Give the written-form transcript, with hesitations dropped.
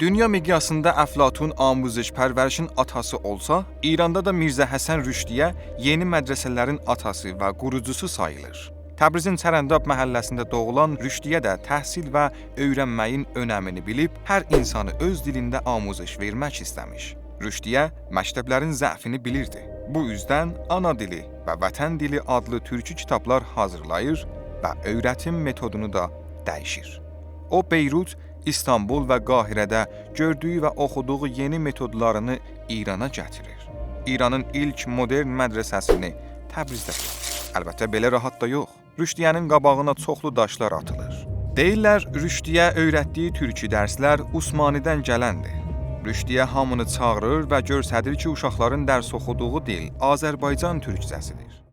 Dünya miqyasında Əflatun amuzaj pərvərişin atası olsa, İranda da Mirzə Həsən Rüşdiyə yeni mədrəsələrin atası və qurucusu sayılır. Təbrizin Çərəndab məhəlləsində doğulan Rüşdiyə də təhsil və öyrənməyin önəmini bilib, hər insanı öz dilində amuzaj vermək istəmiş. Rüşdiyə məktəblərin zəfini bilirdi. Bu üzdən ana dili və vətən dili adlı türkü kitablar hazırlayır və öyrətim metodunu da dəyişir. O, Beyrut, İstanbul və Qahirədə gördüyü və oxuduğu yeni metodlarını İrana gətirir. İranın ilk modern mədrəsəsini Təbrizdə salır. Əlbəttə, belə rahat da yox. Rüşdiyənin qabağına çoxlu daşlar atılır. Deyirlər, Rüşdiyə öyrətdiyi türkü dərslər Usmanidən gələndir. Rüşdiyə hamını çağırır və göstərir ki, uşaqların dərs oxuduğu dil Azərbaycan türkcəsidir.